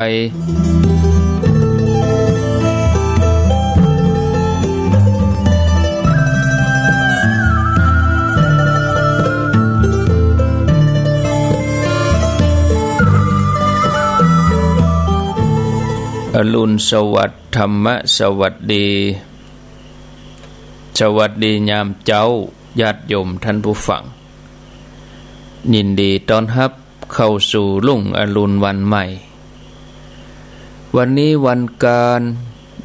ไปอรุณสวัสดิ์ธรรมะสวัสดีสวัสดียามเจ้าญาติโยมท่านผู้ฟังยินดีต้อนรับเข้าสู่รุ่งอรุณวันใหม่วันนี้วันการ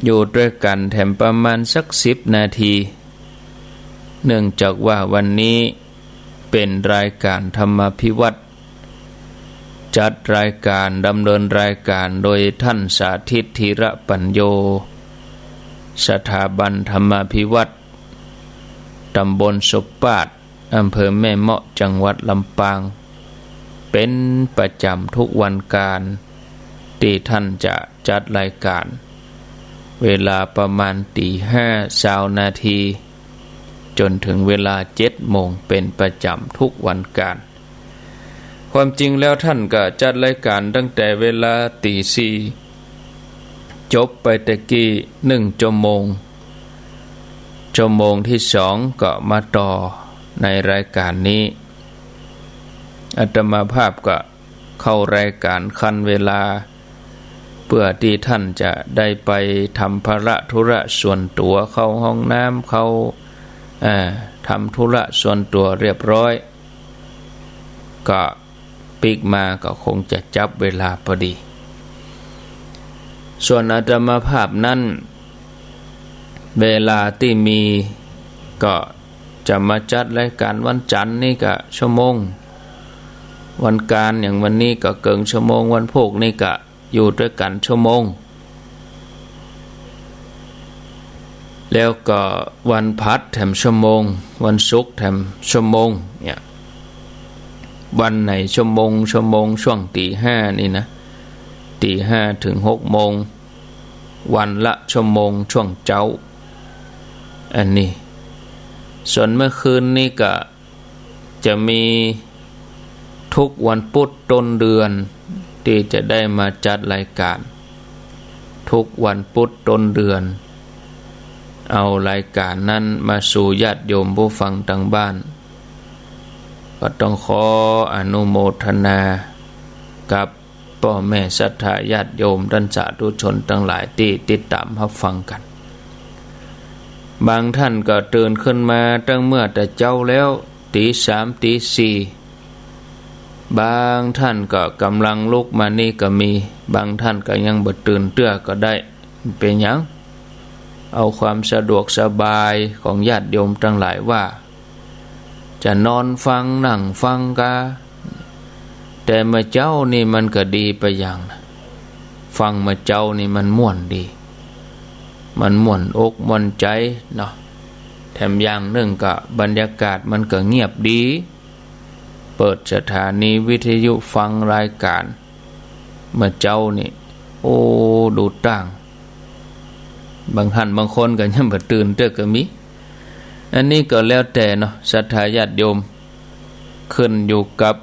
อยู่ด้วยกันแถมประมาณสัก10 นาทีเนื่องจากว่าวันนี้เป็นรายการธรรมพิวัตรจัดรายการดำเนินรายการโดยท่านสาธิตธีระปัญโยสถาบันธรรมพิวัตรตำบลศพปาดอำเภอแม่เมาะจังหวัดลำปางเป็นประจำทุกวันการที่ท่านจะจัดรายการเวลาประมาณ5:20 นาทีจนถึงเวลา7 โมงเป็นประจำทุกวันการความจริงแล้วท่านก็จัดรายการตั้งแต่เวลา4:00จบไปตะกี้1 ชั่วโมงที่2ก็มาต่อในรายการนี้อาตมาภาพก็เข้ารายการคันเวลาเพื่อที่ท่านจะได้ไปทำภาระธุระส่วนตัวเข้าห้องน้ำเข้าทำธุระส่วนตัวเรียบร้อยก็ปีกมาก็คงจะจับเวลาพอดีส่วนอาตมาภาพนั้นเวลาที่มีก็จะมาจัดรายการวันจันทร์นี่ก็ชั่วโมงวันการอย่างวันนี้ก็เกินชั่วโมงวันพุธนี่ก็อยู่ด้วยกันชั่วโมงแล้วก็วันพัดแถมชั่วโมงวันศุกร์แถมชั่วโมงเนี่ยวันไหนชั่วโมงช่วง5:00นี่นะ5:00 ถึง 6 โมงวันละชั่วโมงช่วงเจ้าอันนี้ส่วนเมื่อคืนนี้ก็จะมีทุกวันพุธต้นเดือนที่จะได้มาจัดรายการทุกวันพุธต้นเดือนเอารายการนั้นมาสู่ญาติโยมผู้ฟังทางบ้านก็ต้องขออนุโมทนากับพ่อแม่ศรัทธาญาติโยมท่านสาธุชนทั้งหลายที่ติดตามรับฟังกันบางท่านก็ตื่นขึ้นมาตั้งเมื่อแต่เจ้าแล้ว3:00 4:00บางท่านก็กำลังลุกมานี่ก็มีบางท่านก็ยังบ่ตื่นเตื้อก็ได้เป็นหยังเอาความสะดวกสบายของญาติโยมทั้งหลายว่าจะนอนฟังนั่งฟังกะแต่มาเจ้านี่มันก็ดีไปอย่างนะฟังมาเจ้านี่มันม่วนดีมันม่วนอกม่วนใจเนาะแถมอย่างหนึ่งก็บรรยากาศมันก็เงียบดีเปิดสถานีวิทยุฟังรายการเมื่อเจ้านี่โอ้ดูต่างบางท่านบางคนก็ยังบ่ตื่นเต้อก็มีอันนี้ก็แล้วแต่เนาะศรัทธาญาติโยมขึ้นอยู่กับ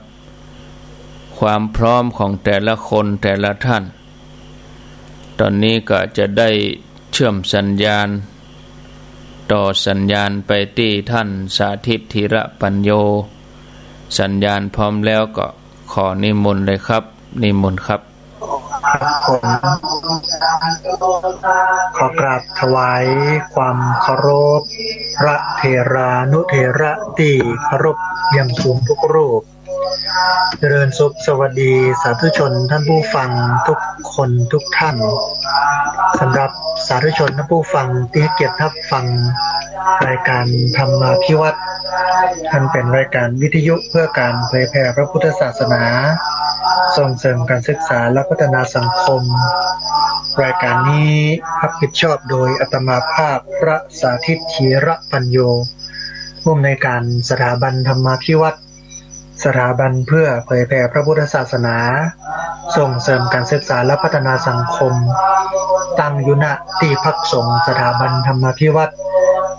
ความพร้อมของแต่ละคนแต่ละท่านตอนนี้ก็จะได้เชื่อมสัญญาณต่อสัญญาณไปที่ท่านสาธิตธีระปัญโยสัญญาณพร้อมแล้วก็ขอนิมนต์เลยครับนิมนต์ครับผมขอกราบถวายความเคารพพระเถรานุเถระที่เคารพอย่างสูงทุกรูปเจริญสุขสวัสดีสาธุชนท่านผู้ฟังทุกคนทุกท่านสำหรับสาธุชนท่านผู้ฟังที่ให้เกียรติรับฟังรายการธรรมาภิวัตรท่านเป็นรายการวิทยุเพื่อการเผยแผ่พระพุทธศาสนาส่งเสริมการศึกษาและพัฒนาสังคมรายการนี้รับผิดชอบโดยอาตมาภาพพระสาธิตธีระปัญโยผู้อำนวยการสถาบันธรรมาภิวัตรสถาบันเพื่อเผยแผ่พระพุทธศาสนาส่งเสริมการศึกษาและพัฒนาสังคมตั้งอยู่ณที่พักสงฆ์สถาบันธรรมาภิวัตร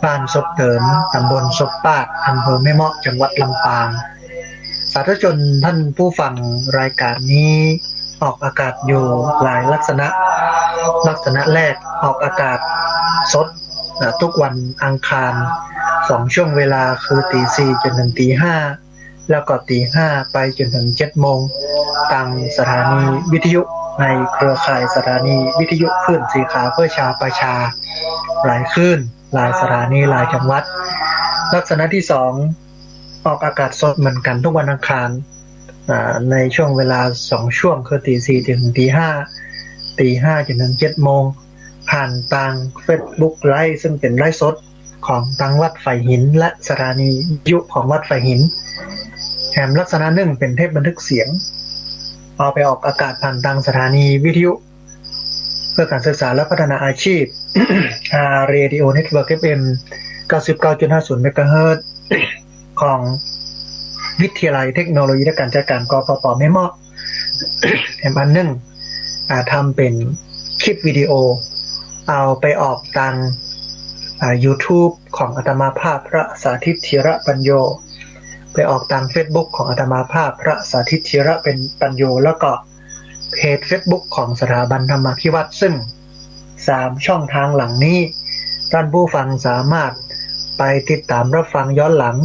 บ้านศพเติมตำบลศพปาดอำเภอแม่เมาะจังหวัดลำปางสาธุชนท่านผู้ฟังรายการนี้ ออกอากาศอยู่หลายลักษณะแรกออกอากาศสดทุกวันอังคาร2ช่วงเวลาคือตี 4จนถึงตี 5แล้วก็ตี 5ไปจนถึง 7 โมงทางสถานีวิทยุในเครือข่ายสถานีวิทยุคลื่นสีขาวเพื่อชาวประชาหลายคลื่นหลายสถานีหลายจังหวัดลักษณะที่2ออกอากาศสดเหมือนกันทุกวันอังคารในช่วงเวลา2ช่วงคือตี 4ถึงตี 5ตี 5จนถึง 7 โมงผ่านทาง Facebook ไลฟ์ซึ่งเป็นไลฟ์สดของทางวัดไฟหินและสถานีวิทยุของวัดไฟหินแถมลักษณะหนึ่งเป็นเทปบันทึกเสียงเอาไปออกอากาศผ่านทางสถานีวิทยุเพื่อการศึกษาและพัฒนาอาชีพ Radio Network FM 99.50 เมกะเฮิรตซ์ของวิทยาลัยเทคโนโลยีและการจัดการกฟผ.แม่เมาะ แถมอันหนึ่งทำเป็นคลิปวิดีโอเอาไปออกทางYouTube ของอาตมาภาพพระสาธิตธีระปัญโยไปออกทาง Facebook ของอาตมาภาพพระสาธิตธีระเป็นปัญโยแล้วก็เพจ Facebook ของสถาบันธรรมาภิวัตน์ซึ่ง3ช่องทางหลังนี้ท่านผู้ฟังสามารถไปติดตามรับฟังย้อนหลัง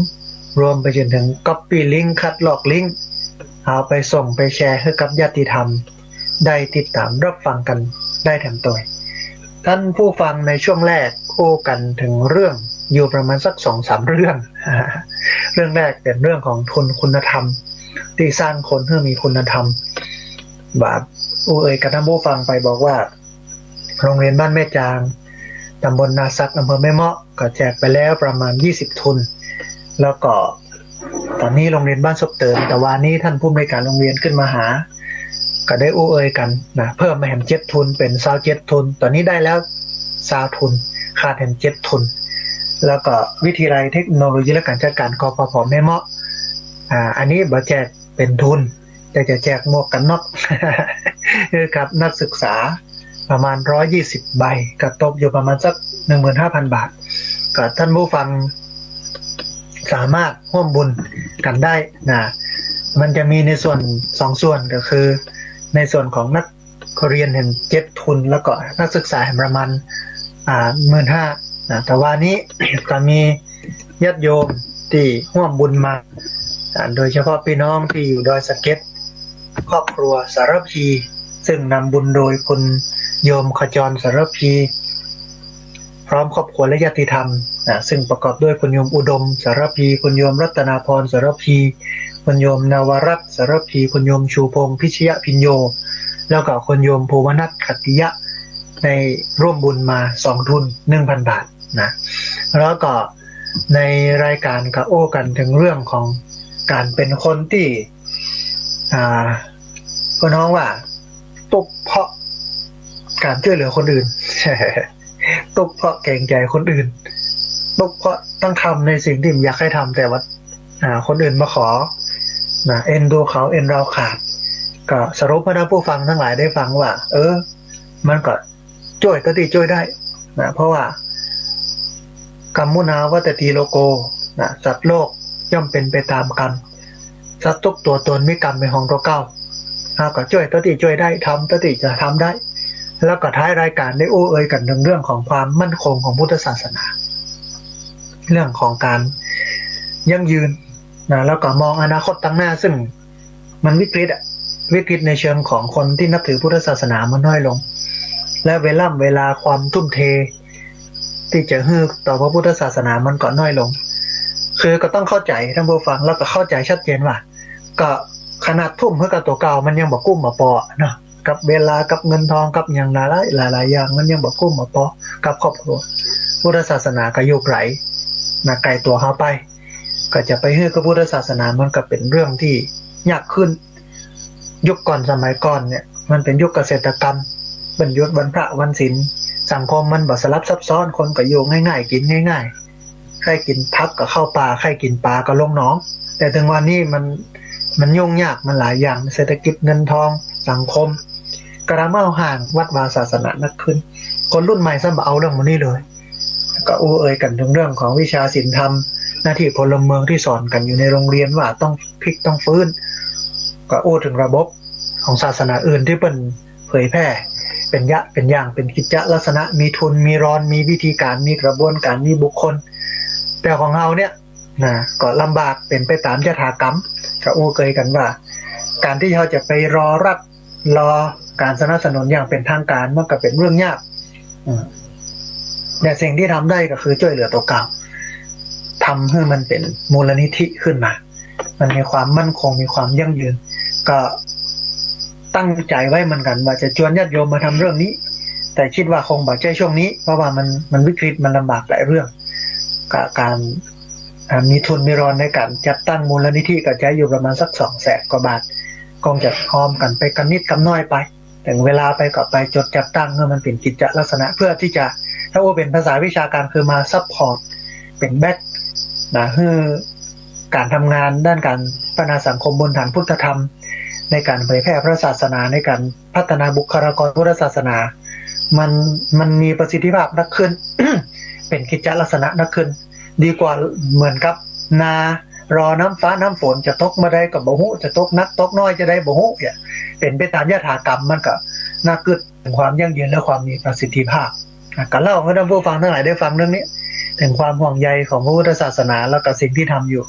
รวมไปจนถึง Copy Link คัดลอกลิงก์เอาไปส่งไปแชร์ให้กับญาติธรรมได้ติดตามรับฟังกันได้แถมตัวท่านผู้ฟังในช่วงแรกโอ้กันถึงเรื่องอยู่ประมาณสัก 2-3 เรื่อง เรื่องแรกเป็นเรื่องของทุนคุณธรรมที่สร้างคนให้มีคุณธรรมแบบกับท่านผู้ฟังไปบอกว่าโรงเรียนบ้านแม่จางตำบลนาซักอำเภอแม่เมาะก็แจกไปแล้วประมาณ20ทุนแล้วก็ตอนนี้โรงเรียนบ้านศพเติมแต่วันนี้ท่านผู้อำนวยการโรงเรียนขึ้นมาหาก็ได้กันนะเพิ่มมาแหม7ทุนเป็น27ทุนตอนนี้ได้แล้ว20ทุนขาดแหม7ทุนแล้วก็วิทยาลัยเทคโนโลยีและการจัดการกฟผ.แม่เมาะอันนี้บ่แจกเป็นทุนแต่จะแจกหมวกกันน็อก ครับนักศึกษาประมาณ120ใบก็ตกอยู่ประมาณสัก 15,000 บาทก็ท่านผู้ฟังสามารถร่วมบุญกันได้นะมันจะมีในส่วน2ส่วนก็คือในส่วนของนักเรียนเห็น7ทุนแล้วก็นักศึกษาเห็นประมาณ15,000นะแต่ว่านี้ ก็มีญาติโยมที่ร่วมบุญมาโดยเฉพาะพี่น้องที่อยู่ดอยสะเก็ดครอบครัวสารพีซึ่งนำบุญโดยคุณโยมขจรสารพีพร้อมครอบครัวและญาติธรรมซึ่งประกอบด้วยคุณโยมอุดมสารพีคุณโยมรัตนาพรสารพีคุณโยมนวรัตน์สารพีคุณโยมชูพงษ์พิชยพิญโยแล้วก็คุณโยมภูวนัทขัตติยะในร่วมบุญมา2ทุน 1,000 บาทนะแล้วก็ในรายการก็โอ้กันถึงเรื่องของการเป็นคนที่ก็น้องว่าตุกเพราะการช่วยเหลือคนอื่น ตุกเพราะเกรงใจคนอื่นตุกเพราะต้องทำในสิ่งที่อยากให้ทำแต่ว่าคนอื่นมาขอเอ็นดูเขาเอ็นเราขาดก็สรุปให้ท่านผู้ฟังทั้งหลายได้ฟังว่ามันก็ช่วยก็ดีช่วยได้นะเพราะว่ากรรมมุนาวัตติโลโกนะสัตว์โลกย่อมเป็นไปตามกรรมสัตว์ทุกตัวตนมีกรรมเป็นของตัวเก้าก็ช่วยตัวที่ช่วยได้ทำตัวที่จะทำได้แล้วก็ท้ายรายการได้กันถึงเรื่องของความมั่นคงของพุทธศาสนาเรื่องของการยั่งยืนนะแล้วก็มองอนาคตตั้งหน้าซึ่งมันวิกฤตในเชิงของคนที่นับถือพุทธศาสนามันน้อยลงและเวลาความทุ่มเทที่จะฮือต่อพระพุทธศาสนามันก็น้อยลงคือก็ต้องเข้าใจท่านผู้ฟังแล้วก็เข้าใจชัดเจนว่าก็ขนาดทุ่มเพื่อกับตัวเก่ามันยังบ่กุ้มบ่ปอเนาะกับเวลากับเงินทองกับอย่างหลายอย่างมันยังบ่กุ้มบ่ปอกับครอบครัวพุทธศาสนาก็อยู่ไกลนะไกลตัวเฮาไปก็จะไปฮือกับพุทธศาสนามันก็เป็นเรื่องที่ยากขึ้นยุคก่อนสมัยก่อนเนี่ยมันเป็นยุคเกษตรกรรมเป็นยุควันพระวันศีลสังคมมันบ่สลับซับซ้อนคนก็อยู่ง่ายๆกินง่ายๆใครกินพักก็เข้าป่าใครกินปลาก็ลงหนองแต่ถึงวันนี้มันยุ่งยากมันหลายอย่างเศรษฐกิจเงินทองสังคมกระเมาห่างวัดวาศาสนานักขึ้นคนรุ่นใหม่ซ้ำบ่เอาเรื่องมันนี่เลยก็กันถึงเรื่องของวิชาศีลธรรมหน้าที่พลเมืองที่สอนกันอยู่ในโรงเรียนว่าต้องพลิกต้องฟื้นก็ถึงระบบ ของศาสนาอื่นที่เป็นเผยแพร่เป็นอย่างเป็นกิจลักษณะมีทุนมีรอนมีวิธีการมีกระบวนการมีบุคคลแต่ของเราเนี่ยนะก็ลำบากเป็นไปตามยถากรรมก็อู้เคยกันว่าการที่เราจะไปรอรับรอการสนับสนุนอย่างเป็นทางการมันก็เป็นเรื่องยากแต่สิ่งที่ทำได้ก็คือช่วยเหลือตัวกลางทำให้มันเป็นมูลนิธิขึ้นมามันมีความมั่นคงมีความยั่งยืนก็ตั้งใจไว้เหมือนกันว่าจะชวนญาติโยมมาทำเรื่องนี้แต่คิดว่าคงบ่ใช่ช่วงนี้เพราะว่ามันวิกฤตมันลำบากหลายเรื่องการมีทุนมีรอนในการจัดตั้งมูลนิธิก็ใช้อยู่ประมาณสัก200,000 กว่าบาทคงจะพร้อมกันไปกันนิดกันน้อยไปแต่เวลาไปก็ไปจดจัดตั้งเมื่อมันเป็นกิจลักษณะเพื่อที่จะถ้าว่าเป็นภาษาวิชาการคือมาซัพพอร์ตเป็นแบ็คนะคือการทำงานด้านการพัฒนาสังคมบนฐานพุทธธรรมในการเผยแพร่พระศาสนาในการพัฒนาบุคลากรพุทธศาสนามันมีประสิทธิภาพนักขึ้น เป็นกิจลักษณะนักขึ้นดีกว่าเหมือนกับนารอน้ำฟ้าน้ำฝนจะตกมาได้กับบ่ฮู้จะตกนักตกน้อยจะได้บ่ฮู้เนี่ยเป็นไปตามยถากรรมมันก็น่าเกิดถึงความยั่งยืนและความมีประสิทธิภาพก็เล่าให้ท่านผู้ฟังทั้งหลายได้ฟังเรื่องนี้ถึงความห่วงใยของพระพุทธศาสนาแล้วก็สิ่งที่ทำอยู่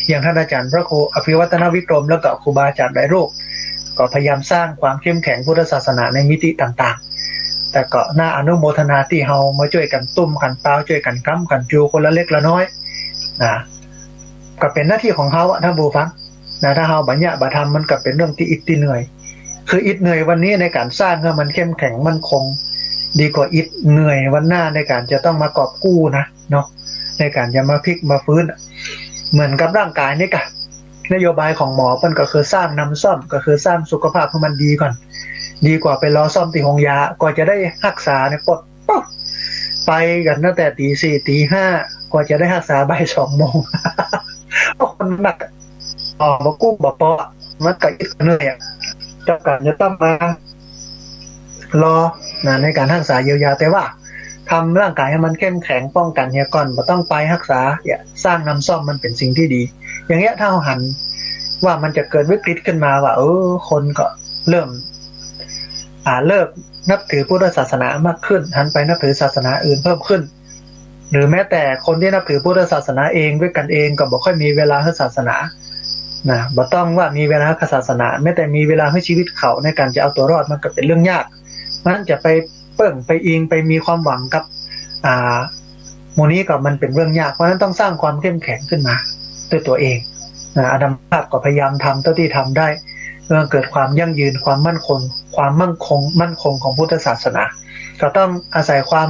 อย่างท่านอาจารย์พระครูอภิวัฒนวิกรมแล้วก็ครูบาอาจารย์หลายรูปก็พยายามสร้างความเข้มแข็งพุทธศาสนาในมิติต่างๆแต่ก็น่าอนุโมทนาที่เฮามาช่วยกันตุ้มกันเปล่าช่วยกันค้ำกันจูคนละเล็กละน้อยก็เป็นหน้าที่ของเฮาท่านผู้ฟังถ้าเฮาบัญญัติบัตรธรรมมันก็เป็นเรื่องที่อิดที่เหนื่อยคืออิดเหนื่อยวันนี้ในการสร้างให้มันเข้มแข็งมั่นคงดีกว่าอิดเหนื่อยวันหน้าในการจะต้องมากอบกู้นะเนาะในการจะมาพลิกมาฟื้นเหมือนกับร่างกายนี่กะนโยบายของหมอมันก็คือสร้างนำซ่อมก็คือสร้างสุขภาพให้มันดีก่อนดีกว่าไปรอซ่อมที่โรงยาก็จะได้รักษาเนี่ยปลดป๊บไปกันตั้งแต่ตี 4 ตี 5กว่าจะได้รักษาบ่าย 2 โมงคนหนักบ่กู้บ่ปอมันก็อิดเหนื่อยเจ้าการจะต้องมารอในการรักษาเยียวยาแต่ว่าทำร่างกายให้มันเข้มแข็งป้องกันเฮียก่อนบ่ต้องไปรักษาสร้างน้ำซ่อมมันเป็นสิ่งที่ดีอย่างเงี้ยถ้าเราหันว่ามันจะเกิดวิกฤตขึ้นมาว่าคนก็เริ่มเลิกนับถือพุทธศาสนามากขึ้นหันไปนับถือศาสนาอื่นเพิ่มขึ้นหรือแม้แต่คนที่นับถือพุทธศาสนาเองด้วยกันเองก็บ่ค่อยมีเวลาให้ศาสนาบ่ต้องว่ามีเวลาให้ศาสนาแม้แต่มีเวลาให้ชีวิตเขาในการจะเอาตัวรอดมันก็เป็นเรื่องยากมันจะไปเปิ้งไปอิงไปมีความหวังกับหมู่นี้ก็มันเป็นเรื่องยากเพราะฉะนั้นต้องสร้างความเข้มแข็งขึ้นมาด้วยตัวเองอาตมาภาพก็พยายามทำเท่าที่ทำได้เพื่อเกิดความยั่งยืนความมั่นคงของพุทธศาสนาก็ต้องอาศัยความ